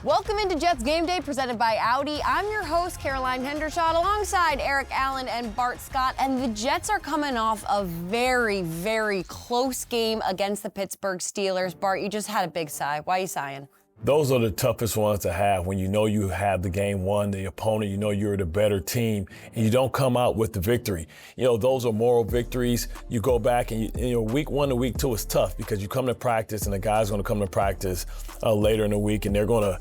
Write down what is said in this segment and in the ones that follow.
Welcome into Jets Game Day presented by Audi. I'm your host, Caroline Hendershot, alongside Eric Allen and Bart Scott. And the Jets are coming off a very, very close game against the Pittsburgh Steelers. Bart, you just had a big sigh. Why are you sighing? Those are the toughest ones to have when you know you have the game won, the opponent, you know you're the better team, and you don't come out with the victory. You know, those are moral victories. You go back and, week 1 to week 2 is tough because you come to practice and the guy's going to come to practice later in the week and they're going to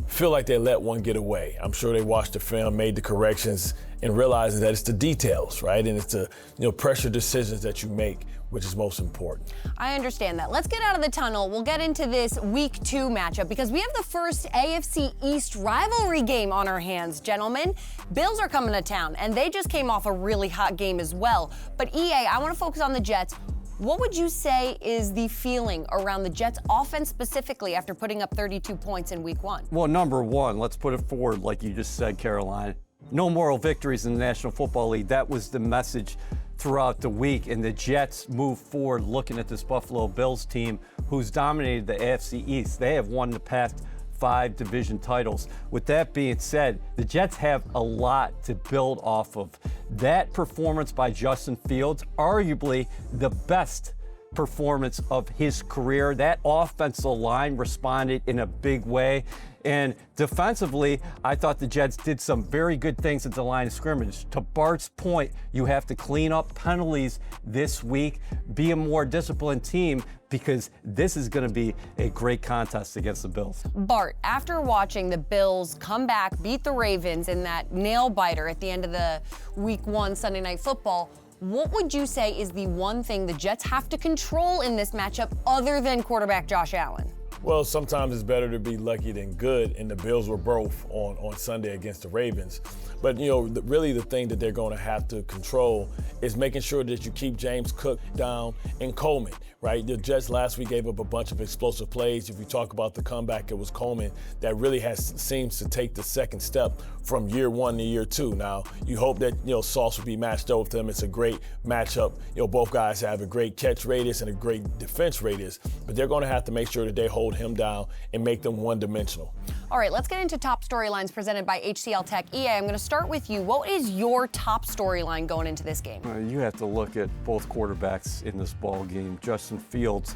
feel like they let one get away. I'm sure they watched the film, made the corrections, and realizing that it's the details, right? And it's the pressure decisions that you make, which is most important. I understand that. Let's get out of the tunnel. We'll get into this week 2 matchup because we have the first AFC East rivalry game on our hands, gentlemen. Bills are coming to town, and they just came off a really hot game as well. But EA, I want to focus on the Jets. What would you say is the feeling around the Jets offense specifically after putting up 32 points in week 1? Well, number one, let's put it forward like you just said, Caroline. No moral victories in the National Football League. That was the message throughout the week, and the Jets move forward looking at this Buffalo Bills team who's dominated the AFC East. They have won the past 5 division titles. With that being said, the Jets have a lot to build off of. That performance by Justin Fields, arguably the best performance of his career. That offensive line responded in a big way. And defensively, I thought the Jets did some very good things at the line of scrimmage. To Bart's point, you have to clean up penalties this week, be a more disciplined team, because this is going to be a great contest against the Bills. Bart, after watching the Bills come back, beat the Ravens in that nail-biter at the end of the week 1 Sunday Night Football, what would you say is the one thing the Jets have to control in this matchup other than quarterback Josh Allen? Well, sometimes it's better to be lucky than good, and the Bills were both on Sunday against the Ravens. But, really the thing that they're going to have to control is making sure that you keep James Cook down and Coleman, right? The Jets last week gave up a bunch of explosive plays. If you talk about the comeback, it was Coleman that really seems to take the second step from year 1 to year 2. Now, you hope that, Sauce will be matched up with them. It's a great matchup. Both guys have a great catch radius and a great defense radius, but they're going to have to make sure that they hold him down and make them one-dimensional. All right, let's get into top storylines presented by HCL Tech. EA, I'm going to start with you. What is your top storyline going into this game? You have to look at both quarterbacks in this ball game. Justin Fields,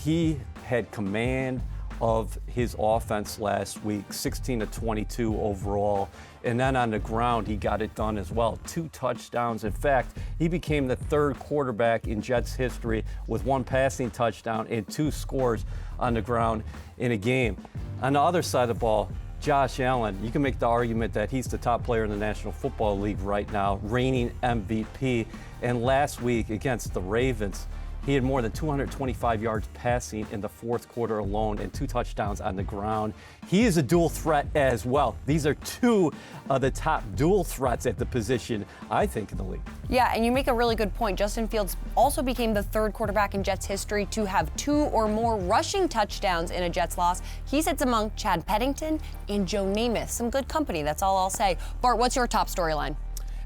he had command of his offense last week, 16 to 22 overall. And then on the ground, he got it done as well. 2 touchdowns. In fact, he became the 3rd quarterback in Jets history with 1 passing touchdown and 2 scores on the ground in a game. On the other side of the ball, Josh Allen, you can make the argument that he's the top player in the National Football League right now, reigning MVP. And last week against the Ravens, he had more than 225 yards passing in the 4th quarter alone and 2 touchdowns on the ground. He is a dual threat as well. These are 2 of the top dual threats at the position, I think, in the league. Yeah, and you make a really good point. Justin Fields also became the 3rd quarterback in Jets history to have 2 or more rushing touchdowns in a Jets loss. He sits among Chad Pennington and Joe Namath. Some good company, that's all I'll say. Bart, what's your top storyline?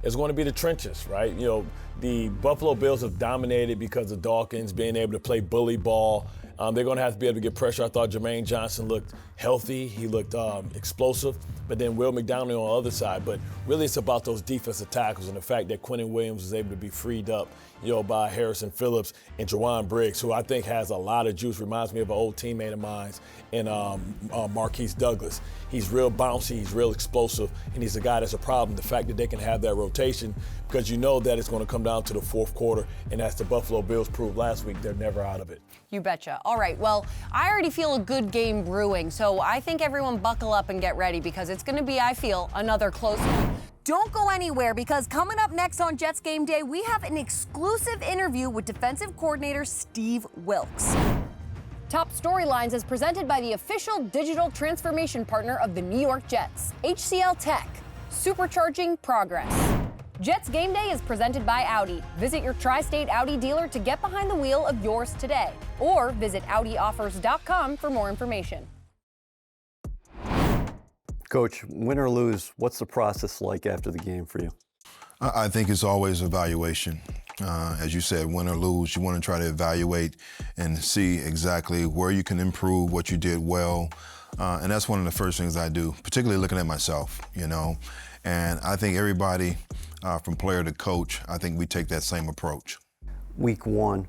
It's going to be the trenches, right? The Buffalo Bills have dominated because of Dawkins being able to play bully ball. They're going to have to be able to get pressure. I thought Jermaine Johnson looked healthy. He looked explosive. But then Will McDonald on the other side. But really it's about those defensive tackles and the fact that Quentin Williams was able to be freed up, by Harrison Phillips and Jawan Briggs, who I think has a lot of juice. Reminds me of an old teammate of mine in Marquise Douglas. He's real bouncy, he's real explosive, and he's a guy that's a problem. The fact that they can have that rotation, because that it's going to come down to the 4th quarter, and as the Buffalo Bills proved last week, they're never out of it. You betcha. All right, well, I already feel a good game brewing, so I think everyone buckle up and get ready because it's going to be, I feel, another close one. Don't go anywhere because coming up next on Jets Game Day, we have an exclusive interview with defensive coordinator Steve Wilks. Top Storylines is presented by the official digital transformation partner of the New York Jets, HCL Tech, supercharging progress. Jets Game Day is presented by Audi. Visit your tri-state Audi dealer to get behind the wheel of yours today, or visit AudiOffers.com for more information. Coach, win or lose, what's the process like after the game for you? I think it's always evaluation. As you said, win or lose, you want to try to evaluate and see exactly where you can improve, what you did well, And that's one of the first things I do, particularly looking at myself, you know. And I think everybody, from player to coach, I think we take that same approach. Week 1,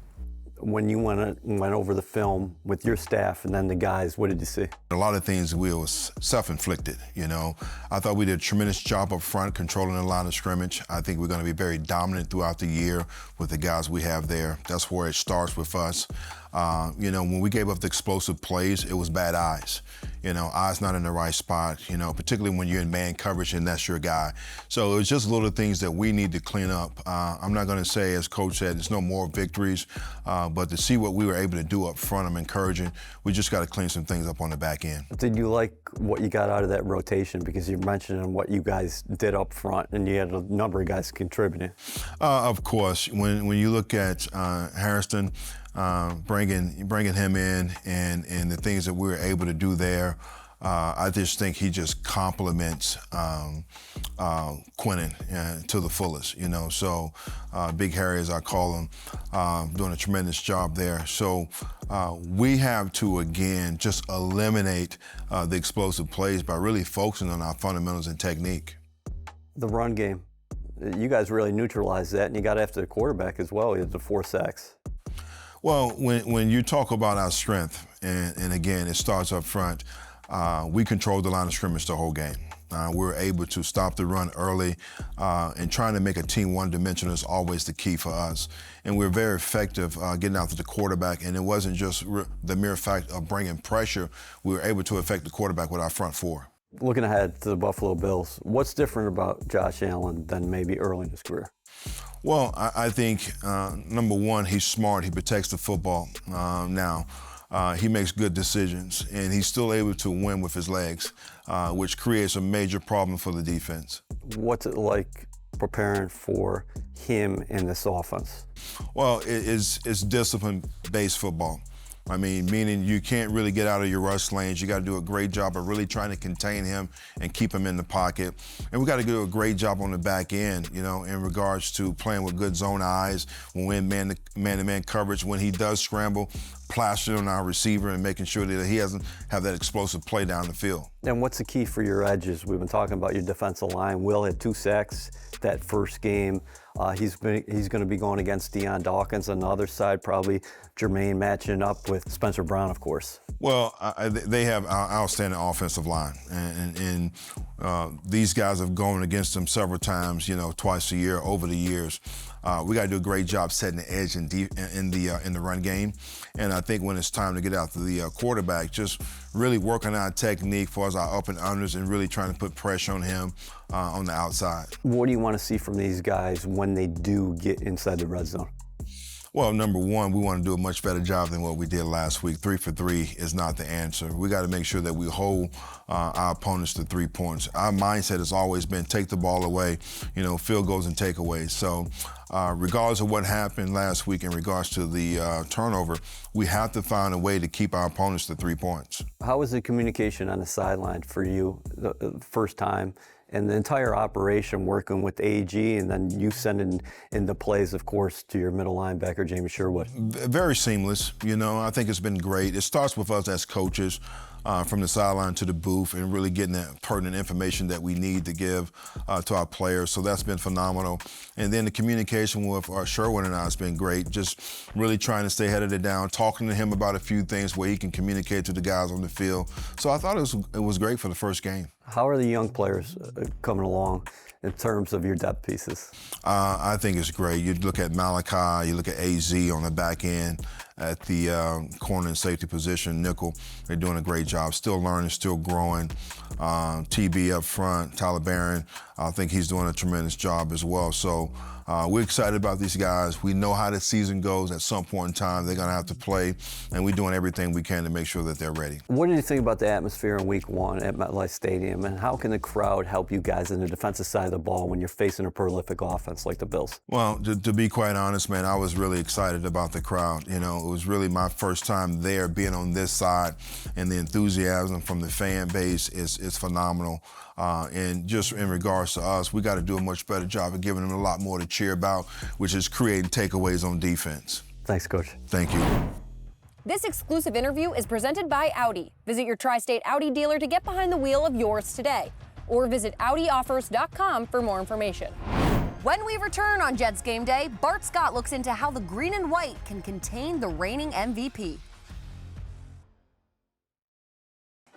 when you went over the film with your staff and then the guys, what did you see? A lot of things we was self-inflicted, you know. I thought we did a tremendous job up front controlling the line of scrimmage. I think we're going to be very dominant throughout the year with the guys we have there. That's where it starts with us. You know, when we gave up the explosive plays, it was bad eyes. You know, eyes not in the right spot, you know, particularly when you're in man coverage and that's your guy. So it's just little things that we need to clean up. I'm not going to say, as Coach said, there's no more victories, but to see what we were able to do up front, I'm encouraging. We just got to clean some things up on the back end. Did you like what you got out of that rotation? Because you're mentioning what you guys did up front, and you had a number of guys contributing. Of course, when you look at Hairston, bringing him in and the things that we were able to do there, I just think he just complements Quinnen to the fullest, you know. So Big Harry, as I call him, doing a tremendous job there. So we have to, again, just eliminate the explosive plays by really focusing on our fundamentals and technique. The run game, you guys really neutralized that, and you got after the quarterback as well. You had the 4 sacks. Well, when you talk about our strength, and again, it starts up front, we controlled the line of scrimmage the whole game. We were able to stop the run early, and trying to make a team one-dimensional is always the key for us. And we're very effective getting out to the quarterback, and it wasn't just the mere fact of bringing pressure. We were able to affect the quarterback with our front 4. Looking ahead to the Buffalo Bills, what's different about Josh Allen than maybe early in his career? Well, I think, number one, he's smart. He protects the football now. He makes good decisions, and he's still able to win with his legs, which creates a major problem for the defense. What's it like preparing for him in this offense? Well, it's discipline-based football. I mean, meaning you can't really get out of your rush lanes. You got to do a great job of really trying to contain him and keep him in the pocket. And we got to do a great job on the back end, you know, in regards to playing with good zone eyes, when we're in man-to-man coverage, when he does scramble, plaster on our receiver and making sure that he doesn't have that explosive play down the field. And what's the key for your edges? We've been talking about your defensive line. Will had 2 sacks that first game. He's going to be going against Dion Dawkins. On the other side, probably Jermaine matching up with Spencer Brown, of course. Well, they have an outstanding offensive line, and these guys have gone against them several times, you know, twice a year over the years. We got to do a great job setting the edge in the run game, and I think when it's time to get out to the quarterback, just really working on our technique for our up and unders and really trying to put pressure on him on the outside. What do you want to see from these guys when they do get inside the red zone? Well, number one, we want to do a much better job than what we did last week. 3 for 3 is not the answer. We got to make sure that we hold our opponents to 3 points. Our mindset has always been take the ball away, you know, field goals and takeaways. So regardless of what happened last week in regards to the turnover, we have to find a way to keep our opponents to 3 points. How was the communication on the sideline for you the first time? And the entire operation working with AG, and then you sending in the plays, of course, to your middle linebacker, Jamie Sherwood? Very seamless. You know, I think it's been great. It starts with us as coaches, from the sideline to the booth, and really getting that pertinent information that we need to give to our players. So that's been phenomenal. And then the communication with Sherwood and I has been great. Just really trying to stay head of it down, talking to him about a few things where he can communicate to the guys on the field. So I thought it was great for the first game. How are the young players coming along in terms of your depth pieces? I think it's great. You look at Malachi, you look at AZ on the back end, at the corner and safety position, nickel. They're doing a great job. Still learning, still growing. TB up front, Tyler Barron, I think he's doing a tremendous job as well. So we're excited about these guys. We know how the season goes. At some point in time, they're going to have to play, and we're doing everything we can to make sure that they're ready. What did you think about the atmosphere in Week 1 at MetLife Stadium, and how can the crowd help you guys in the defensive side of the ball when you're facing a prolific offense like the Bills? Well, to be quite honest, man, I was really excited about the crowd. You know, it was really my first time there, being on this side, and the enthusiasm from the fan base is phenomenal. And just in regards to us, we got to do a much better job of giving them a lot more to cheer about, which is creating takeaways on defense. Thanks, Coach. Thank you. This exclusive interview is presented by Audi. Visit your Tri-State Audi dealer to get behind the wheel of yours today, or visit AudiOffers.com for more information. When we return on Jets Game Day, Bart Scott looks into how the green and white can contain the reigning MVP.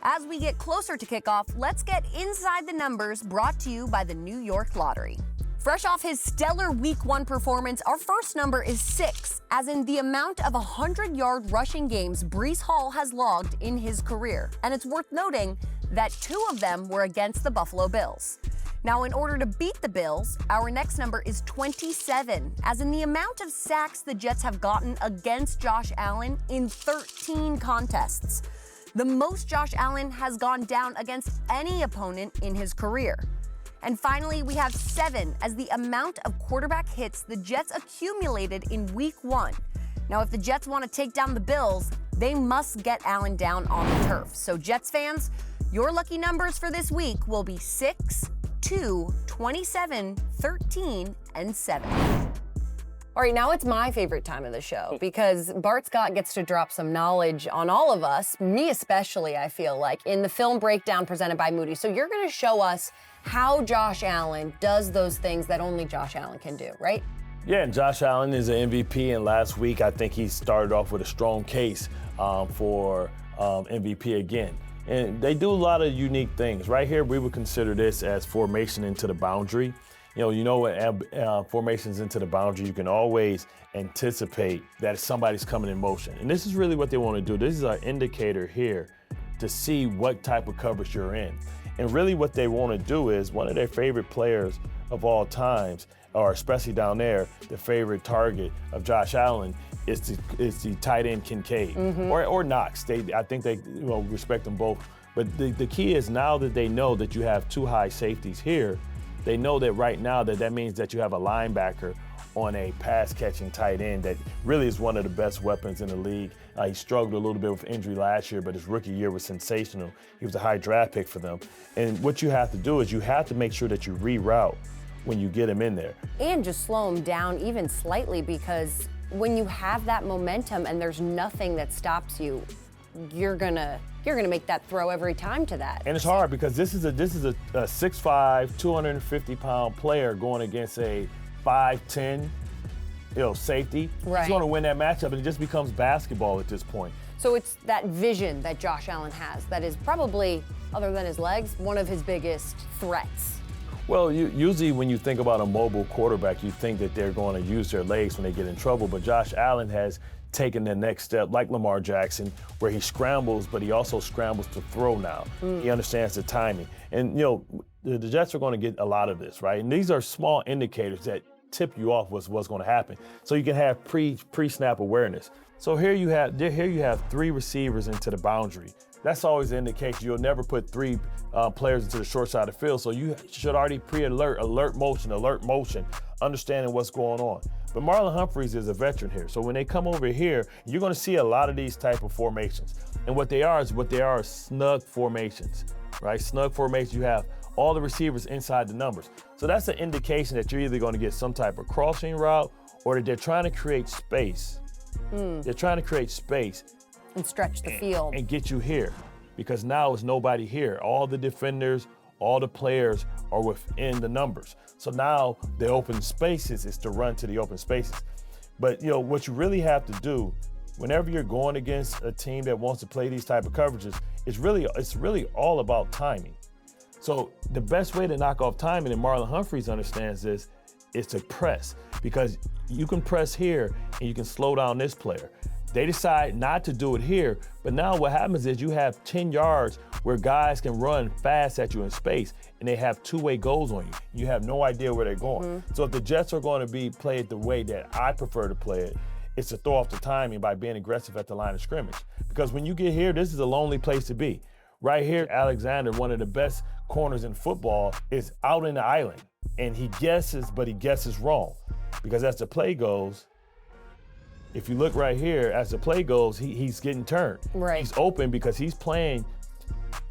As we get closer to kickoff, let's get inside the numbers brought to you by the New York Lottery. Fresh off his stellar Week 1 performance, our first number is 6, as in the amount of 100-yard rushing games Breece Hall has logged in his career. And it's worth noting that 2 of them were against the Buffalo Bills. Now, in order to beat the Bills, our next number is 27, as in the amount of sacks the Jets have gotten against Josh Allen in 13 contests. The most Josh Allen has gone down against any opponent in his career. And finally, we have 7 as the amount of quarterback hits the Jets accumulated in Week 1. Now, if the Jets want to take down the Bills, they must get Allen down on the turf. So, Jets fans, your lucky numbers for this week will be 6, 2, 27, 13, and 7. All right, now it's my favorite time of the show because Bart Scott gets to drop some knowledge on all of us, me especially, I feel like, in the film breakdown presented by Moody. So you're going to show us how Josh Allen does those things that only Josh Allen can do, right? Yeah, and Josh Allen is an MVP, and last week I think he started off with a strong case for MVP again. And they do a lot of unique things. Right here, we would consider this as formation into the boundary. When formations into the boundary, you can always anticipate that somebody's coming in motion. And this is really what they want to do. This is our indicator here to see what type of coverage you're in. And really what they want to do is one of their favorite players of all times, or especially down there, the favorite target of Josh Allen is the tight end Kincaid or Knox. I think they respect them both. But the key is now that they know that you have 2 high safeties here, they know that right now that means that you have a linebacker on a pass-catching tight end that really is one of the best weapons in the league. He struggled a little bit with injury last year, but his rookie year was sensational. He was a high draft pick for them. And what you have to do is you have to make sure that you reroute when you get him in there. And just slow him down even slightly, because when you have that momentum and there's nothing that stops you, you're gonna make that throw every time to that. And it's hard because this is a 6'5", 250-pound player going against a 5'10", safety. Right. He's going to win that matchup, and it just becomes basketball at this point. So it's that vision that Josh Allen has that is probably, other than his legs, one of his biggest threats. Well, usually when you think about a mobile quarterback, you think that they're going to use their legs when they get in trouble. But Josh Allen has taken the next step, like Lamar Jackson, where he scrambles, but he also scrambles to throw now. He understands the timing. And, the Jets are going to get a lot of this, right? And these are small indicators that tip you off what's going to happen. So you can have pre-snap awareness. So here you have 3 receivers into the boundary. That's always an indication. You'll never put 3 players into the short side of the field, so you should already alert motion, understanding what's going on. But Marlon Humphreys is a veteran here, so when they come over here, you're going to see a lot of these type of formations. And what they are is snug formations, right? Snug formations, you have all the receivers inside the numbers. So that's an indication that you're either going to get some type of crossing route or that they're trying to create space. They're trying to create space And stretch the field. And get you here, because now it's nobody here. All the defenders, all the players are within the numbers. So now the open spaces is to run to the open spaces. But what you really have to do whenever you're going against a team that wants to play these type of coverages, it's really all about timing. So the best way to knock off timing, and Marlon Humphreys understands this, is to press, because you can press here and you can slow down this player. They decide not to do it here, but now what happens is you have 10 yards where guys can run fast at you in space, and they have 2-way goals on you. You have no idea where they're going. So if the Jets are going to be played the way that I prefer to play it, it's to throw off the timing by being aggressive at the line of scrimmage. Because when you get here, this is a lonely place to be. Right here, Alexander, one of the best corners in football, is out in the island, and he guesses, but he guesses wrong. Because as the play goes, if you look right here, as the play goes, he's getting turned. Right. He's open because he's playing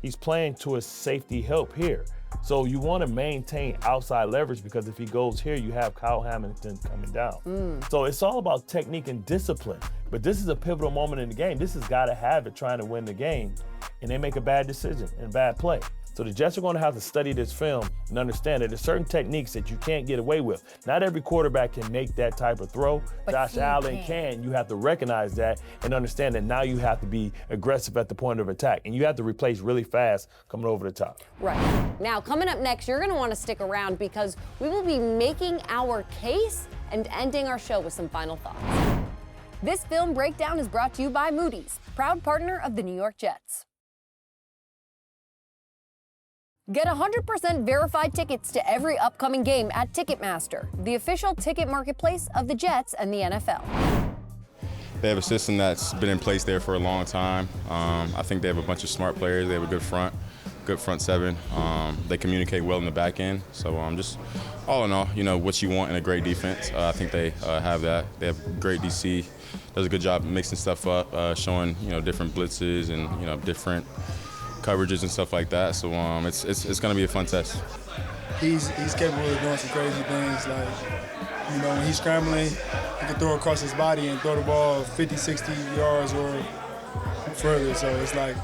to his safety help here. So you want to maintain outside leverage, because if he goes here, you have Kyle Hamilton coming down. So it's all about technique and discipline. But this is a pivotal moment in the game. This has got to have it trying to win the game, and they make a bad decision and bad play. So the Jets are going to have to study this film and understand that there's certain techniques that you can't get away with. Not every quarterback can make that type of throw. But Josh Allen can. You have to recognize that and understand that now you have to be aggressive at the point of attack, and you have to replace really fast coming over the top. Right. Now, coming up next, you're going to want to stick around because we will be making our case and ending our show with some final thoughts. This film breakdown is brought to you by Moody's, proud partner of the New York Jets. Get 100% verified tickets to every upcoming game at Ticketmaster, the official ticket marketplace of the Jets and the NFL. They have a system that's been in place there for a long time. I think they have a bunch of smart players. They have a good front seven. They communicate well in the back end. So just all in all, what you want in a great defense. I think they have that. They have great DC. Does a good job mixing stuff up, showing different blitzes and different coverages and stuff like that. So it's going to be a fun test. He's capable of doing some crazy things. Like, when he's scrambling, he can throw across his body and throw the ball 50, 60 yards or further. So it's like,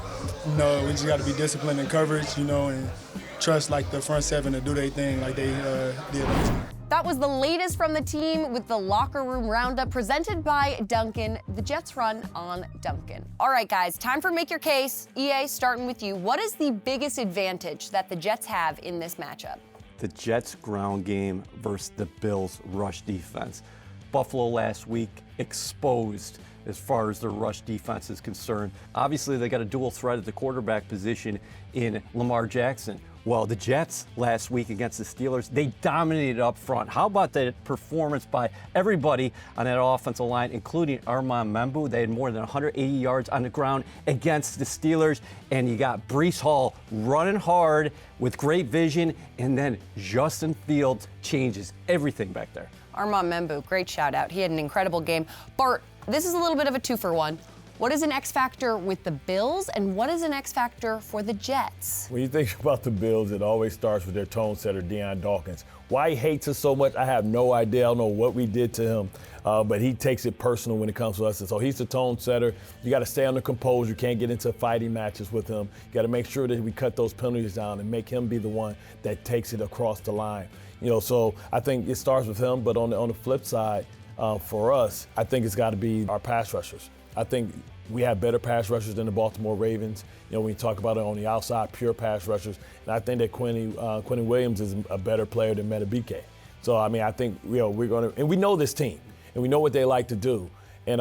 we just got to be disciplined in coverage, and trust like the front seven to do their thing like they did last night. That was the latest from the team with the Locker Room Roundup presented by Dunkin'. The Jets run on Dunkin'. All right, guys, time for Make Your Case. EA, starting with you. What is the biggest advantage that the Jets have in this matchup? The Jets' ground game versus the Bills' rush defense. Buffalo last week exposed as far as their rush defense is concerned. Obviously, they got a dual threat at the quarterback position in Lamar Jackson. Well, the Jets last week against the Steelers, they dominated up front. How about the performance by everybody on that offensive line, including Armand Membu? They had more than 180 yards on the ground against the Steelers. And you got Breece Hall running hard with great vision. And then Justin Fields changes everything back there. Armand Membu, great shout out. He had an incredible game. Bart, this is a little bit of a 2-for-1. What is an X factor with the Bills, and what is an X factor for the Jets? When you think about the Bills, it always starts with their tone setter, Deion Dawkins. Why he hates us so much, I have no idea. I don't know what we did to him, but he takes it personal when it comes to us. And so he's the tone setter. You got to stay under composure. You can't get into fighting matches with him. You got to make sure that we cut those penalties down and make him be the one that takes it across the line. So I think it starts with him, but on the flip side, for us, I think it's got to be our pass rushers. I think we have better pass rushers than the Baltimore Ravens. When you talk about it on the outside, pure pass rushers. And I think that Quentin Williams is a better player than Madubuike. So, I think, we're going to – and we know this team, and we know what they like to do. And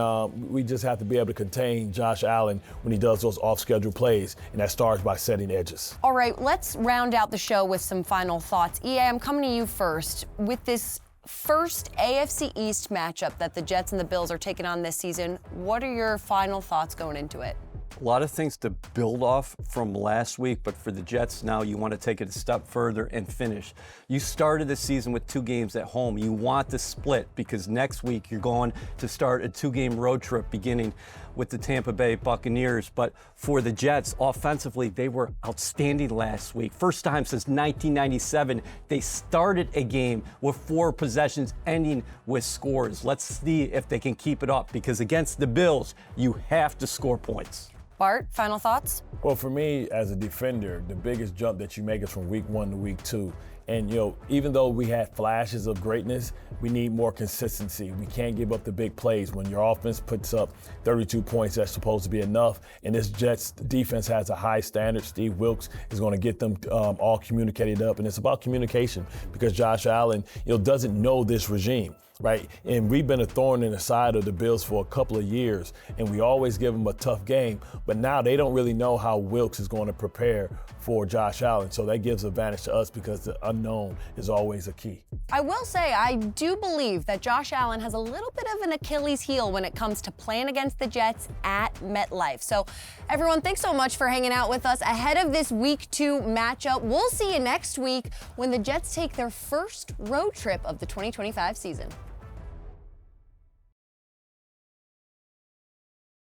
we just have to be able to contain Josh Allen when he does those off-schedule plays, and that starts by setting edges. All right, let's round out the show with some final thoughts. EA, I'm coming to you first. With this first AFC East matchup that the Jets and the Bills are taking on this season, what are your final thoughts going into it? A lot of things to build off from last week, but for the Jets now, you want to take it a step further and finish. You started the season with 2 games at home. You want to split because next week you're going to start a 2-game road trip beginning with the Tampa Bay Buccaneers. But for the Jets, offensively, they were outstanding last week. First time since 1997, they started a game with 4 possessions ending with scores. Let's see if they can keep it up because against the Bills, you have to score points. Bart, final thoughts? Well, for me, as a defender, the biggest jump that you make is from week 1 to week 2. And, even though we had flashes of greatness, we need more consistency. We can't give up the big plays. When your offense puts up 32 points, that's supposed to be enough. And this Jets defense has a high standard. Steve Wilks is going to get them all communicated up. And it's about communication because Josh Allen, doesn't know this regime. Right? And we've been a thorn in the side of the Bills for a couple of years, and we always give them a tough game. But now they don't really know how Wilks is going to prepare for Josh Allen. So that gives advantage to us because the unknown is always a key. I will say, I do believe that Josh Allen has a little bit of an Achilles heel when it comes to playing against the Jets at MetLife. So everyone, thanks so much for hanging out with us ahead of this Week 2 matchup. We'll see you next week when the Jets take their first road trip of the 2025 season.